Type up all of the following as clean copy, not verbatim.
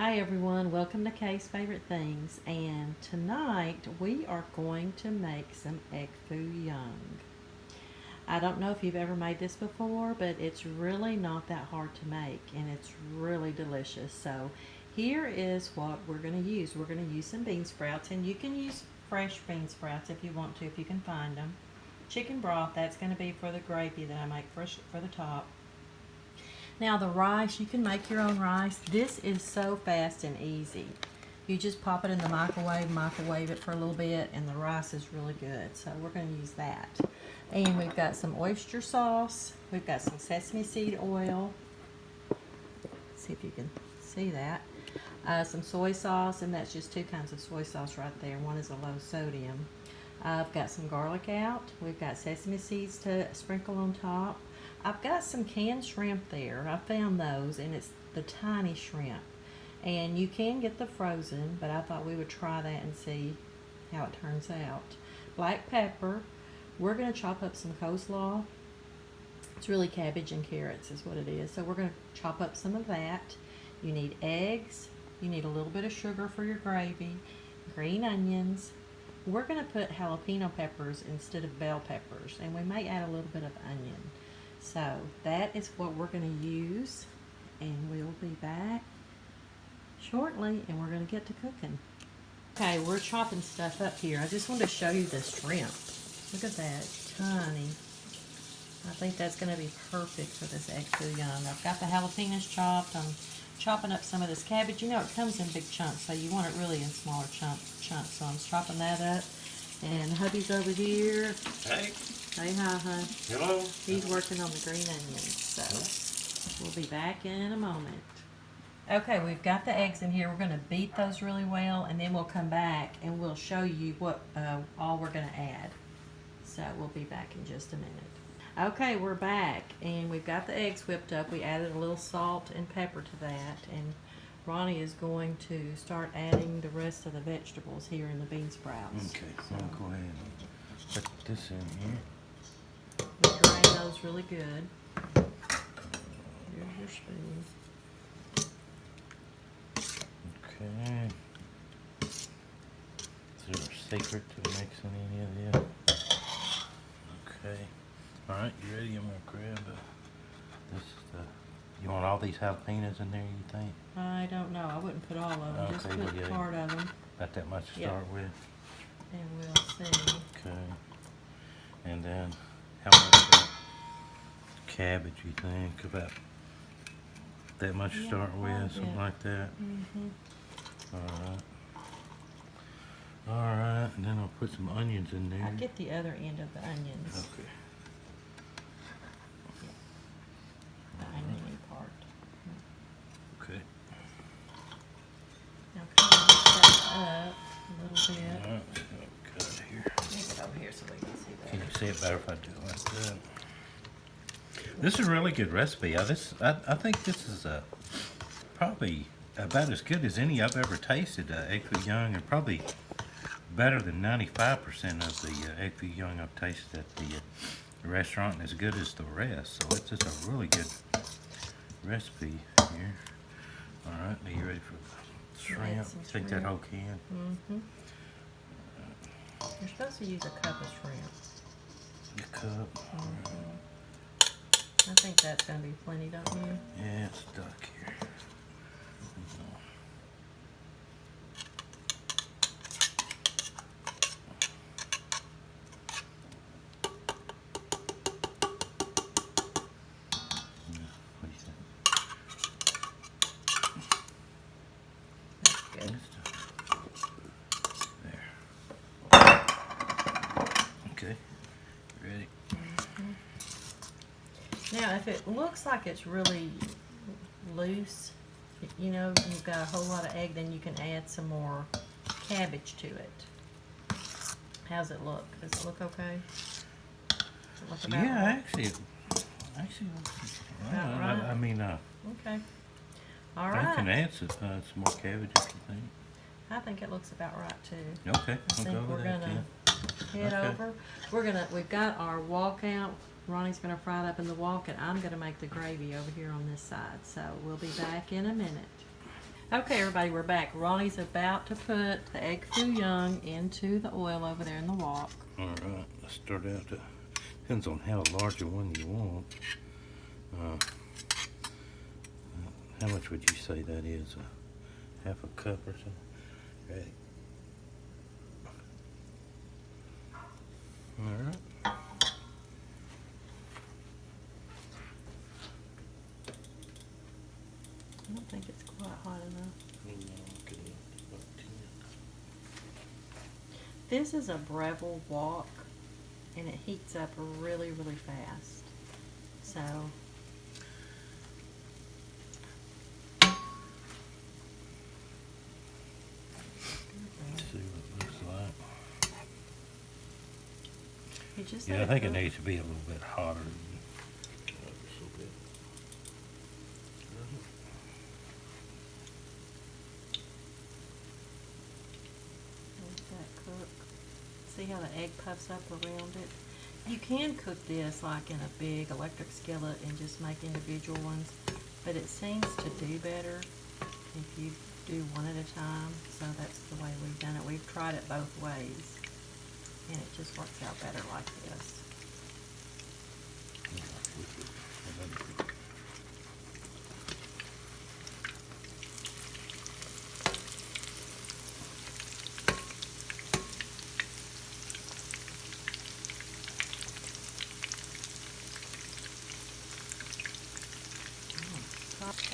Hi everyone, welcome to Kay's Favorite Things, and tonight we are going to make some egg Foo Young. I don't know if you've ever made this before, but it's really not that hard to make and it's really delicious. So here is what we're going to use. We're going to use some bean sprouts, and you can use fresh bean sprouts if you want to, if you can find them. Chicken broth, that's going to be for the gravy that I make for the top. Now the rice, you can make your own rice. This is so fast and easy. You just pop it in the microwave it for a little bit, and the rice is really good. So we're going to use that. And we've got some oyster sauce. We've got some sesame seed oil. Let's see if you can see that. Some soy sauce, and that's just two kinds of soy sauce right there. One is a low sodium. I've got some garlic out. We've got sesame seeds to sprinkle on top. I've got some canned shrimp there. I found those, and it's the tiny shrimp. And you can get the frozen, but I thought we would try that and see how it turns out. Black pepper. We're going to chop up some coleslaw. It's really cabbage and carrots is what it is. So we're going to chop up some of that. You need eggs. You need a little bit of sugar for your gravy. Green onions. We're going to put jalapeno peppers instead of bell peppers, and we may add a little bit of onion. So that is what we're going to use, and we'll be back shortly, and we're going to get to cooking. Okay, we're chopping stuff up here. I just wanted to show you the shrimp. Look at that, tiny. I think that's going to be perfect for this egg Foo Young. I've got the jalapenos chopped. I'm chopping up some of this cabbage. You know, it comes in big chunks, so you want it really in smaller chunks. So I'm chopping that up. And hubby's over here. Hey. Say hi, hon. Hello. He's working on the green onions, so we'll be back in a moment. Okay, we've got the eggs in here. We're going to beat those really well, and then we'll come back and we'll show you what all we're going to add. So we'll be back in just a minute. Okay, we're back, and we've got the eggs whipped up. We added a little salt and pepper to that, and Ronnie is going to start adding the rest of the vegetables here in the bean sprouts. Okay, so I'll go ahead and put this in here. We drain those really good. Here's your spoon. Okay. Is there a secret to mixing any of this? Okay. Alright, you ready? I'm gonna grab this is the. You want all these jalapenos in there, you think? I don't know. I wouldn't put all of them. Okay, Just put yeah. part of them, Not that much to Yep. start with. and we'll see. Okay. And then how much cabbage you think? About that much to Yeah, start quite a with, something bit. like that. Mm-hmm. Alright. Alright, and then I'll put some onions in there. I'll get the other end of the onions. Okay. The onion part. Okay. Now kind of mix that up a little bit. Alright, cut it here. Move it over here so we can see that. Can you see it better if I do it like that? This is a really good recipe. I think this is probably about as good as any I've ever tasted. Egg Foo Young, and probably better than 95% of the egg Foo Young I've tasted at the restaurant, and as good as the rest. So it's just a really good recipe here. All right, are you ready for the shrimp? some Take that shrimp. whole can. Mm-hmm. You're supposed to use a cup of shrimp. Your cup. Mm-hmm. I think that's going to be plenty, don't you? Yeah, it's stuck here. What do you think? That's good. There. Okay. Ready? Now, if it looks like it's really loose, you know, you've got a whole lot of egg, then you can add some more cabbage to it. How's it look? Does it look okay? Does it look about Yeah, right? actually, About right? I mean, Okay. All I can right. add some more cabbage if you think. I think it looks about right too. Okay, I I'll think go we're with that gonna then. head Okay. over. We've got our walkout. Ronnie's gonna fry it up in the wok, and I'm gonna make the gravy over here on this side. So we'll be back in a minute. Okay, everybody, we're back. Ronnie's about to put the egg foo young into the oil over there in the wok. All right, let's start out. Depends on how large a one you want. How much would you say that is? Half a cup or so? Ready? All right. I don't think it's quite hot enough. This is a Breville wok, and it heats up really, really fast. So, Let's see what it looks like. you just Yeah, I let think it cook. needs to be a little bit hotter. Let that cook. See how the egg puffs up around it? You can cook this like in a big electric skillet and just make individual ones, but it seems to do better if you do one at a time. So that's the way we've done it. We've tried it both ways, and it just works out better like this.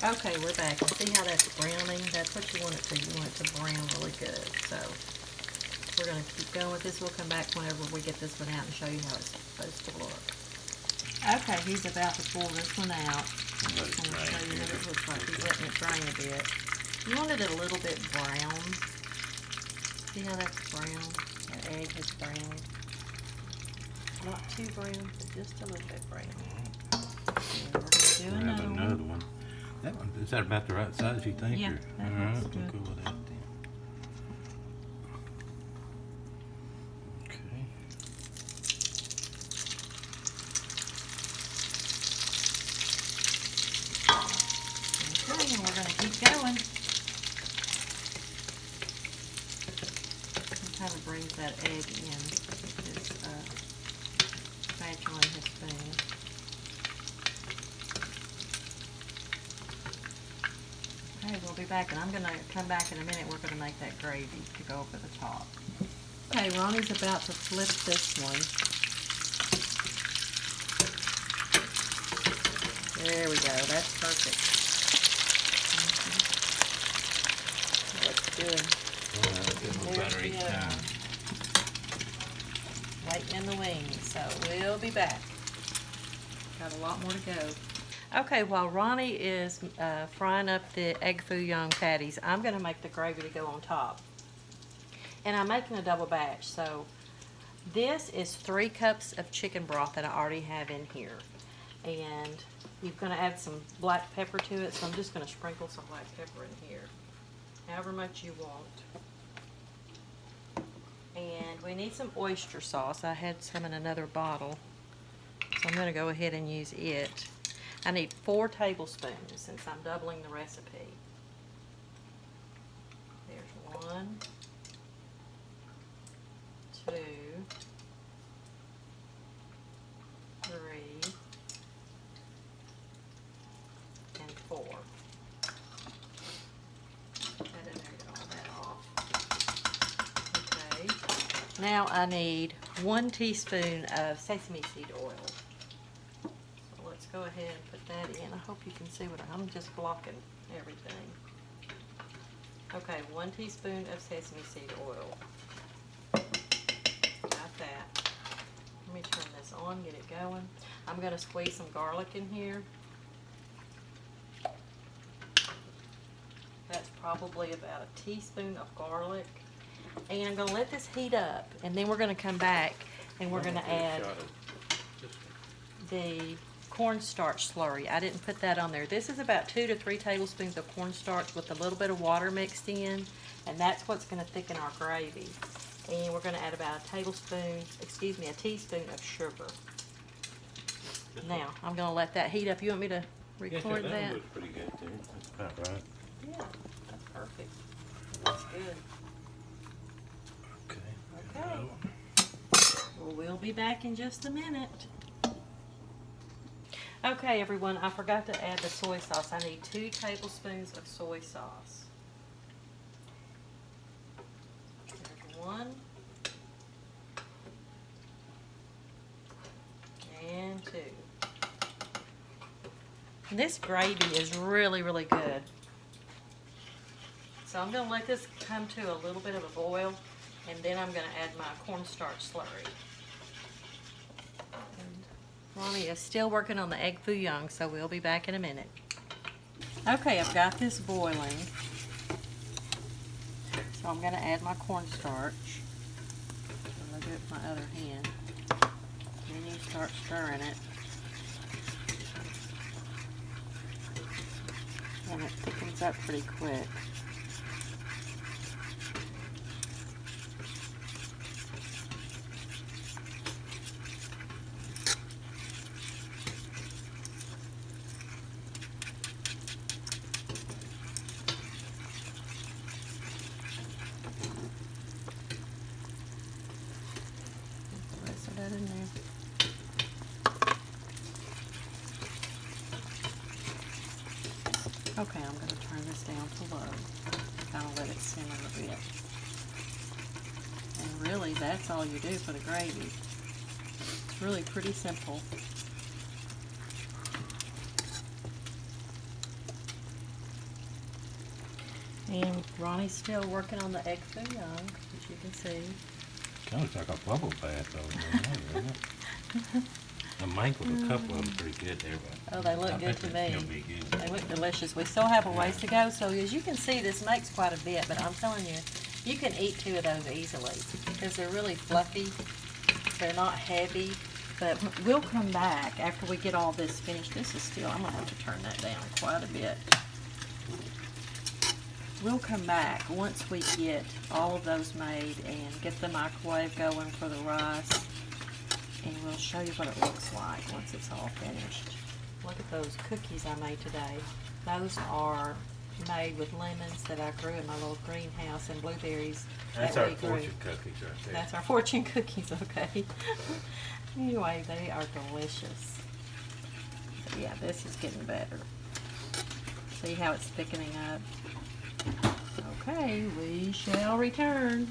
Okay, we're back. See how that's browning? That's what you want it to. You want it to brown really good. So we're going to keep going with this. We'll come back whenever we get this one out and show you how it's supposed to look. Okay, he's about to pull this one out. I'm just going to show you what it looks like. He's letting it drain a bit. You wanted it a little bit brown. See how that's brown? That egg is brown. Not too brown, but just a little bit brown. And we're going to do another one. That one, is that about the right size you think? Yeah, that all right, looks we'll good. go with that then. Okay. Okay, and we're going to keep going. It kind of brings that egg in his spatula and his spoon. Okay, we'll be back, and I'm going to come back in a minute. We're going to make that gravy to go over the top. Okay, Ronnie's about to flip this one. There we go. That's perfect. Looks good. Getting a little better each time. Waiting in the wings, so we'll be back. Got a lot more to go. Okay, while Ronnie is frying up the egg foo young patties, I'm going to make the gravy to go on top. And I'm making a double batch, so this is 3 cups of chicken broth that I already have in here. And you're going to add some black pepper to it, so I'm just going to sprinkle some black pepper in here, however much you want. And we need some oyster sauce. I had some in another bottle, so I'm going to go ahead and use it. I need 4 tablespoons since I'm doubling the recipe. There's 1, 2, 3, and 4. And then there, get all that off. Okay. Now I need 1 teaspoon of sesame seed oil. Let's go ahead and put that in. I hope you can see what I'm just blocking everything. Okay, 1 teaspoon of sesame seed oil. Got that. Let me turn this on, get it going. I'm going to squeeze some garlic in here. That's probably about a teaspoon of garlic. And I'm going to let this heat up, and then we're going to come back and we're going to add the cornstarch slurry. I didn't put that on there. This is about 2 to 3 tablespoons of cornstarch with a little bit of water mixed in, and that's what's going to thicken our gravy. And we're going to add about a teaspoon of sugar. Now, I'm going to let that heat up. You want me to record that? That looks pretty good too. That's about right. Yeah. good. Okay. Okay. Well, we'll be back in just a minute. Okay, everyone, I forgot to add the soy sauce. I need 2 tablespoons of soy sauce. There's 1. And 2. And this gravy is really, really good. So I'm going to let this come to a little bit of a boil, and then I'm going to add my cornstarch slurry. And Ronnie is still working on the egg foo young, so we'll be back in a minute. Okay, I've got this boiling. So I'm going to add my cornstarch. I'll do it with my other hand. Then you start stirring it. And it thickens up pretty quick. That in there. Okay, I'm going to turn this down to low. Kind of let it simmer a bit. And really, that's all you do for the gravy. It's really pretty simple. And Ronnie's still working on the egg foo young, as you can see. Kind of looks like a bubble bath over there, doesn't it? I mangled a couple of them pretty good there, but oh, they look good to me. They'll be good. They look delicious. We still have a ways to go, so as you can see, this makes quite a bit, but I'm telling you, you can eat 2 of those easily because they're really fluffy. They're not heavy, but we'll come back after we get all this finished. This is still, I'm going to have to turn that down quite a bit. We'll come back once we get all of those made and get the microwave going for the rice, and we'll show you what it looks like once it's all finished. Look at those cookies I made today. Those are made with lemons that I grew in my little greenhouse and blueberries. That's that our we grew. fortune cookies right there. That's our fortune cookies, okay. Anyway, they are delicious. But yeah, this is getting better. See how it's thickening up? Okay, we shall return.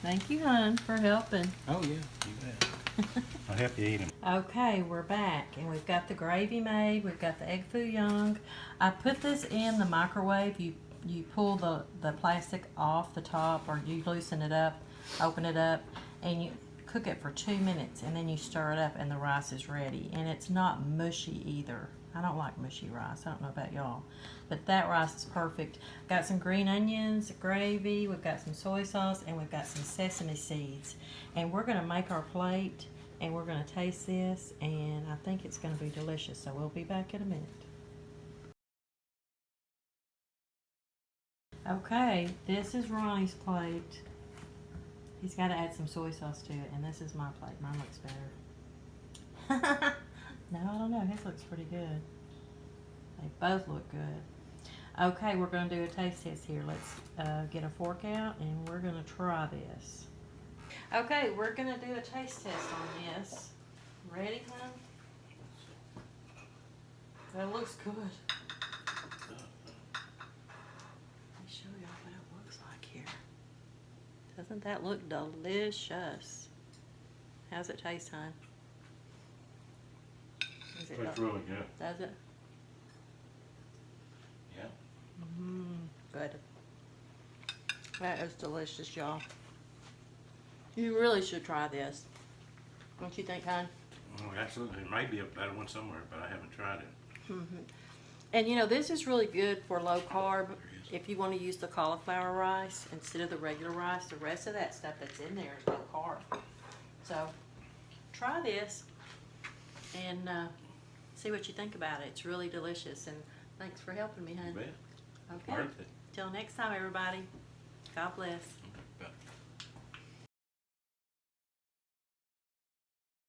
Thank you, hon, for helping. Oh, yeah, you bet. I'll help you eat them. Okay, we're back, and we've got the gravy made. We've got the egg foo young. I put this in the microwave. You pull the plastic off the top, or you loosen it up, open it up, and you cook it for 2 minutes, and then you stir it up, and the rice is ready. And it's not mushy either. I don't like mushy rice. I don't know about y'all, but that rice is perfect. Got some green onions, gravy, we've got some soy sauce, and we've got some sesame seeds. And we're gonna make our plate, and we're gonna taste this, and I think it's gonna be delicious. So we'll be back in a minute. Okay, this is Ronnie's plate. He's got to add some soy sauce to it, and this is my plate. Mine looks better. No, I don't know. His looks pretty good. They both look good. Okay, we're going to do a taste test here. Let's get a fork out, and we're going to try this. Okay, we're going to do a taste test on this. Ready, hon? That looks good. Let me show y'all what it looks like here. Doesn't that look delicious? How's it taste, hon? It's really good. Does it? Yeah. Good. That is delicious, y'all. You really should try this. Don't you think, hon? Oh, absolutely. There might be a better one somewhere, but I haven't tried it. And you know, this is really good for low carb. If you want to use the cauliflower rice instead of the regular rice, the rest of that stuff that's in there is low carb. So try this and see what you think about it. It's really delicious, and thanks for helping me, hon. You bet. Okay. Worth it. Till next time, everybody. God bless.